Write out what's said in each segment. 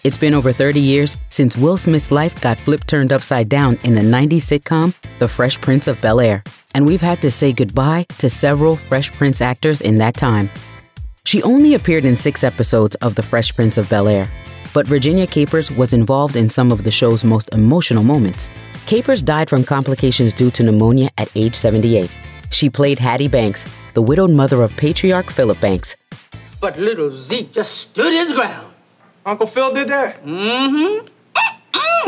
It's been over 30 years since Will Smith's life got flipped-turned upside down in the 90s sitcom, The Fresh Prince of Bel-Air, and we've had to say goodbye to several Fresh Prince actors in that time. She only appeared in 6 episodes of The Fresh Prince of Bel-Air, but Virginia Capers was involved in some of the show's most emotional moments. Capers died from complications due to pneumonia at age 78. She played Hattie Banks, the widowed mother of patriarch Philip Banks. But little Zeke just stood his ground. Uncle Phil did that? Mm-hmm.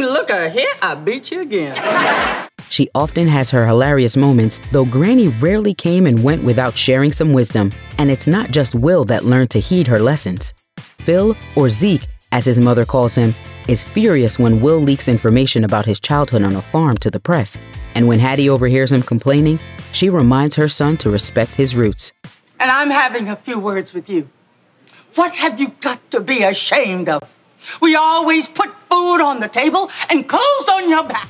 Look at here, I beat you again. She often has her hilarious moments, though Granny rarely came and went without sharing some wisdom. And it's not just Will that learned to heed her lessons. Phil, or Zeke, as his mother calls him, is furious when Will leaks information about his childhood on a farm to the press. And when Hattie overhears him complaining, she reminds her son to respect his roots. And I'm having a few words with you. What have you got to be ashamed of? We always put food on the table and clothes on your back.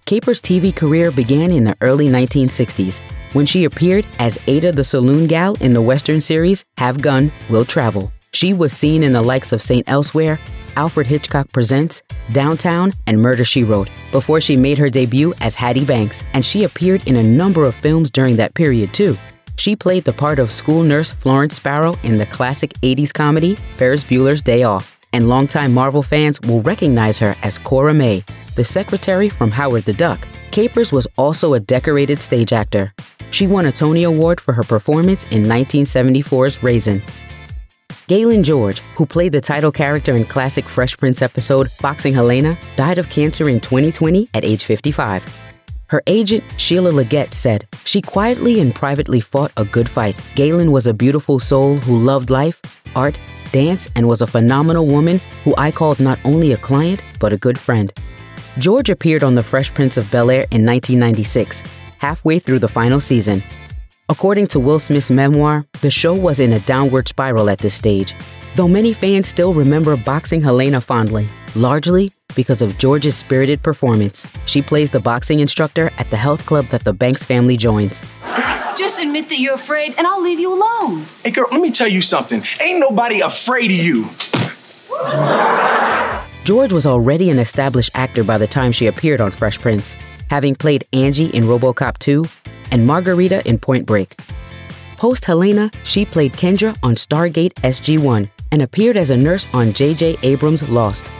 Capers' TV career began in the early 1960s when she appeared as Ada the Saloon Gal in the Western series Have Gun, Will Travel. She was seen in the likes of St. Elsewhere, Alfred Hitchcock Presents, Downtown, and Murder, She Wrote, before she made her debut as Hattie Banks, and she appeared in a number of films during that period too. She played the part of school nurse Florence Sparrow in the classic 80s comedy Ferris Bueller's Day Off, and longtime Marvel fans will recognize her as Cora May, the secretary from Howard the Duck. Capers was also a decorated stage actor. She won a Tony Award for her performance in 1974's Raisin. Galyn Görg, who played the title character in classic Fresh Prince episode Boxing Helena, died of cancer in 2020 at age 55. Her agent, Sheila Leggett, said, "She quietly and privately fought a good fight. Galyn was a beautiful soul who loved life, art, dance, and was a phenomenal woman who I called not only a client, but a good friend." Görg appeared on The Fresh Prince of Bel-Air in 1996, halfway through the final season. According to Will Smith's memoir, the show was in a downward spiral at this stage, though many fans still remember Boxing Helena fondly, largely because of Görg's spirited performance. She plays the boxing instructor at the health club that the Banks family joins. Just admit that you're afraid and I'll leave you alone. Hey, girl, let me tell you something. Ain't nobody afraid of you. Görg was already an established actor by the time she appeared on Fresh Prince, having played Angie in RoboCop 2 and Margarita in Point Break. Post-Helena, she played Kendra on Stargate SG-1 and appeared as a nurse on J.J. Abrams' Lost.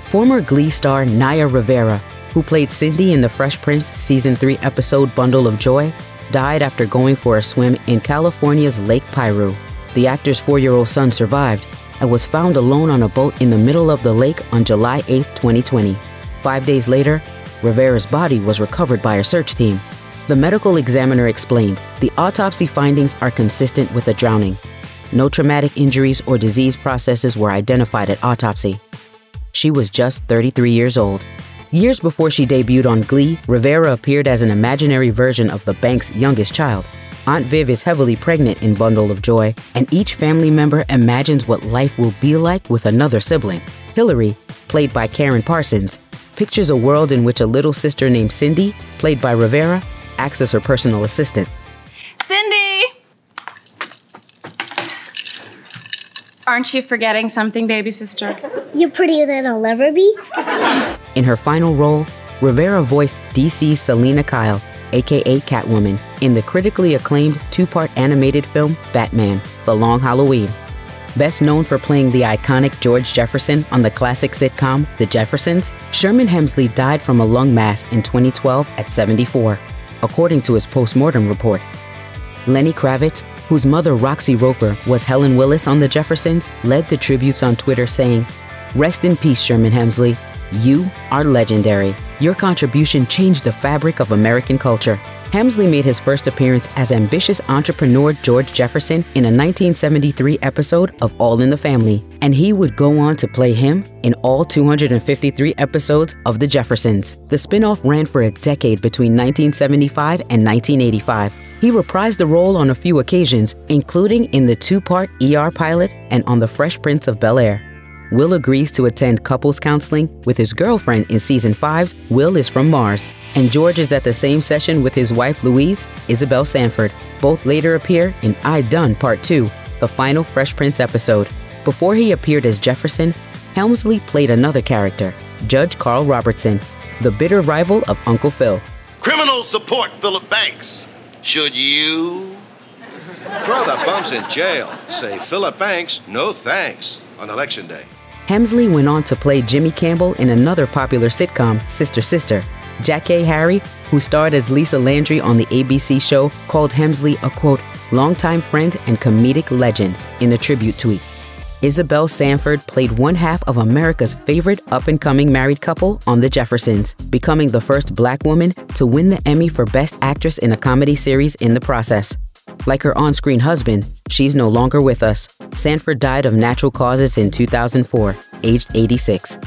Former Glee star Naya Rivera, who played Cindy in the Fresh Prince Season 3 episode Bundle of Joy, died after going for a swim in California's Lake Piru. The actor's 4-year-old son survived and was found alone on a boat in the middle of the lake on July 8, 2020. 5 days later, Rivera's body was recovered by a search team. The medical examiner explained, "The autopsy findings are consistent with a drowning. No traumatic injuries or disease processes were identified at autopsy." She was just 33 years old. Years before she debuted on Glee, Rivera appeared as an imaginary version of the Banks' youngest child. Aunt Viv is heavily pregnant in Bundle of Joy, and each family member imagines what life will be like with another sibling. Hillary, played by Karen Parsons, pictures a world in which a little sister named Cindy, played by Rivera, acts as her personal assistant. Cindy! Aren't you forgetting something, baby sister? You're prettier than I'll ever be. In her final role, Rivera voiced DC's Selena Kyle, aka Catwoman, in the critically acclaimed 2-part animated film Batman: The Long Halloween. Best known for playing the iconic George Jefferson on the classic sitcom The Jeffersons, Sherman Hemsley died from a lung mass in 2012 at 74, according to his post-mortem report. Lenny Kravitz, whose mother Roxy Roper was Helen Willis on The Jeffersons, led the tributes on Twitter saying, "Rest in peace, Sherman Hemsley. You are legendary. Your contribution changed the fabric of American culture." Hemsley made his first appearance as ambitious entrepreneur George Jefferson in a 1973 episode of All in the Family, and he would go on to play him in all 253 episodes of The Jeffersons. The spin-off ran for a decade between 1975 and 1985. He reprised the role on a few occasions, including in the 2-part ER pilot and on The Fresh Prince of Bel-Air. Will agrees to attend couples counseling with his girlfriend in Season 5's Will is from Mars, and George is at the same session with his wife Louise, Isabel Sanford. Both later appear in I Done Part 2, the final Fresh Prince episode. Before he appeared as Jefferson, Hemsley played another character, Judge Carl Robertson, the bitter rival of Uncle Phil. Criminals support Philip Banks. Should you? Throw the bumps in jail. Say Philip Banks, no thanks, on Election Day. Hemsley went on to play Jimmy Campbell in another popular sitcom, Sister Sister. Jackée Harry, who starred as Lisa Landry on the ABC show, called Hemsley a, quote, longtime friend and comedic legend in a tribute tweet. Isabel Sanford played one half of America's favorite up-and-coming married couple on The Jeffersons, becoming the first Black woman to win the Emmy for Best Actress in a Comedy Series in the process. Like her on-screen husband, she's no longer with us. Sanford died of natural causes in 2004, aged 86.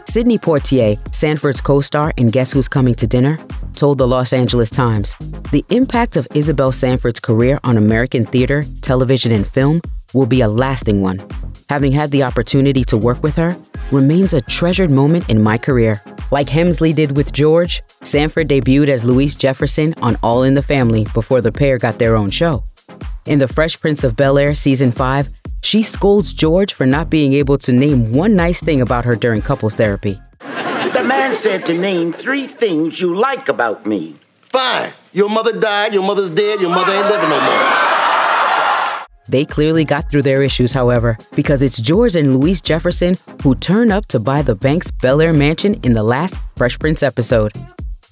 Sidney Poitier, Sanford's co-star in Guess Who's Coming to Dinner, told the Los Angeles Times, "The impact of Isabel Sanford's career on American theater, television, and film will be a lasting one. Having had the opportunity to work with her remains a treasured moment in my career." Like Hemsley did with George, Sanford debuted as Louise Jefferson on All in the Family before the pair got their own show. In The Fresh Prince of Bel-Air Season 5, she scolds George for not being able to name one nice thing about her during couples therapy. The man said to name 3 things you like about me. Fine. Your mother died, your mother's dead, your mother ain't living no more. They clearly got through their issues, however, because it's George and Louise Jefferson who turn up to buy the Banks Bel-Air mansion in the last Fresh Prince episode.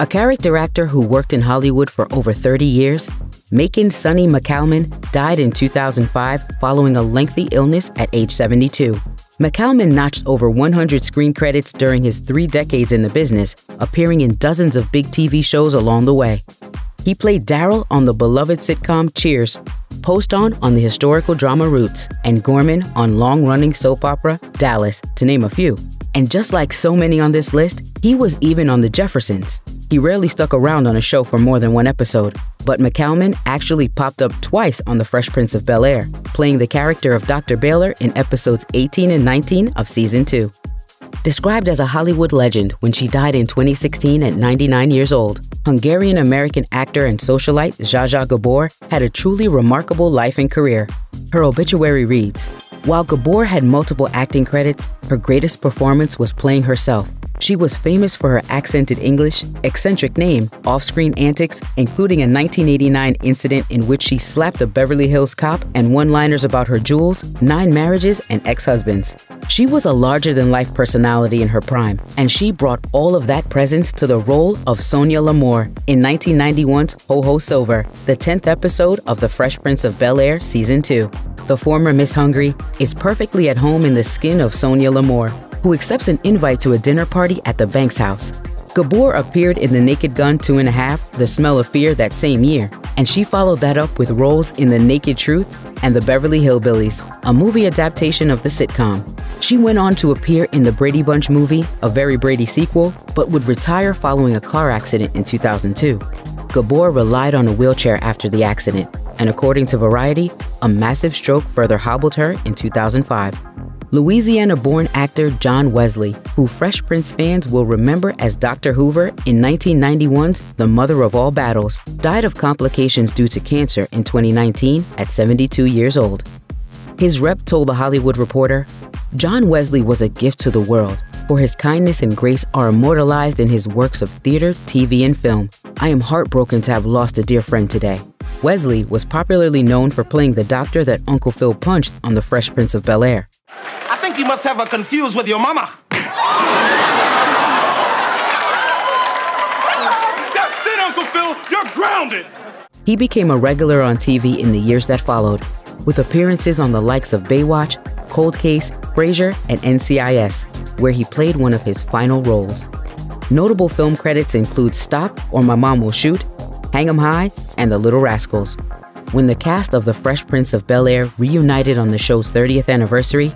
A character actor who worked in Hollywood for over 30 years, Macon McCalman died in 2005 following a lengthy illness at age 72. McCalman notched over 100 screen credits during his 3 decades in the business, appearing in dozens of big TV shows along the way. He played Daryl on the beloved sitcom Cheers, Poston on the historical drama Roots, and Gorman on long-running soap opera Dallas, to name a few. And just like so many on this list, he was even on The Jeffersons. He rarely stuck around on a show for more than one episode, but McCalman actually popped up twice on The Fresh Prince of Bel-Air, playing the character of Dr. Baylor in episodes 18 and 19 of Season 2. Described as a Hollywood legend when she died in 2016 at 99 years old, Hungarian-American actor and socialite Zsa Zsa Gabor had a truly remarkable life and career. Her obituary reads, "While Gabor had multiple acting credits, her greatest performance was playing herself. She was famous for her accented English, eccentric name, off-screen antics, including a 1989 incident in which she slapped a Beverly Hills cop, and one-liners about her jewels, 9 marriages, and ex-husbands. She was a larger-than-life personality in her prime, and she brought all of that presence to the role of Sonia L'Amour in 1991's Ho Ho Silver, the 10th episode of The Fresh Prince of Bel-Air Season 2. The former Miss Hungary is perfectly at home in the skin of Sonia L'Amour, who accepts an invite to a dinner party at the Banks house. Gabor appeared in The Naked Gun 2.5, The Smell of Fear that same year, and she followed that up with roles in The Naked Truth and The Beverly Hillbillies, a movie adaptation of the sitcom. She went on to appear in the Brady Bunch movie, a Very Brady sequel, but would retire following a car accident in 2002. Gabor relied on a wheelchair after the accident, and according to Variety, a massive stroke further hobbled her in 2005. Louisiana-born actor John Wesley, who Fresh Prince fans will remember as Dr. Hoover in 1991's The Mother of All Battles, died of complications due to cancer in 2019 at 72 years old. His rep told The Hollywood Reporter, "John Wesley was a gift to the world, for his kindness and grace are immortalized in his works of theater, TV, and film. I am heartbroken to have lost a dear friend today." Wesley was popularly known for playing the doctor that Uncle Phil punched on The Fresh Prince of Bel-Air. I think you must have her confused with your mama. That's it, Uncle Phil. You're grounded. He became a regular on TV in the years that followed, with appearances on the likes of Baywatch, Cold Case, Frasier, and NCIS, where he played one of his final roles. Notable film credits include Stop or My Mom Will Shoot, Hang 'em High, and The Little Rascals. When the cast of The Fresh Prince of Bel-Air reunited on the show's 30th anniversary,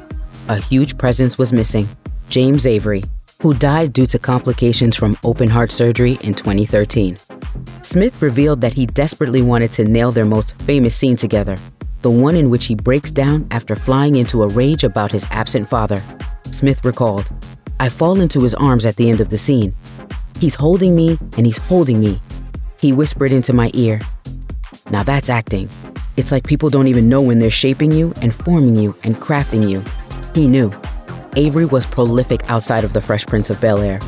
a huge presence was missing: James Avery, who died due to complications from open-heart surgery in 2013. Smith revealed that he desperately wanted to nail their most famous scene together, the one in which he breaks down after flying into a rage about his absent father. Smith recalled, "I fall into his arms at the end of the scene. He's holding me and he's holding me. He whispered into my ear. Now that's acting. It's like people don't even know when they're shaping you and forming you and crafting you. He knew. Avery was prolific outside of The Fresh Prince of Bel-Air,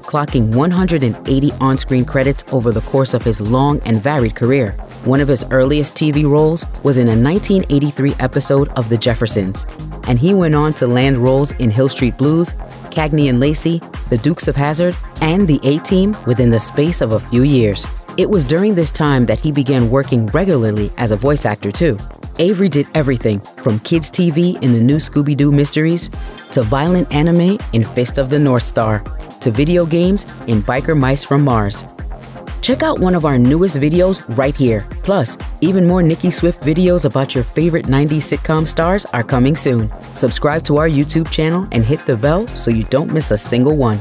clocking 180 on-screen credits over the course of his long and varied career. One of his earliest TV roles was in a 1983 episode of The Jeffersons, and he went on to land roles in Hill Street Blues, Cagney and Lacey, The Dukes of Hazzard, and The A-Team within the space of a few years. It was during this time that he began working regularly as a voice actor too. Avery did everything from kids' TV in the new Scooby-Doo mysteries, to violent anime in Fist of the North Star, to video games in Biker Mice from Mars. Check out one of our newest videos right here. Plus, even more Nicki Swift videos about your favorite 90s sitcom stars are coming soon. Subscribe to our YouTube channel and hit the bell so you don't miss a single one.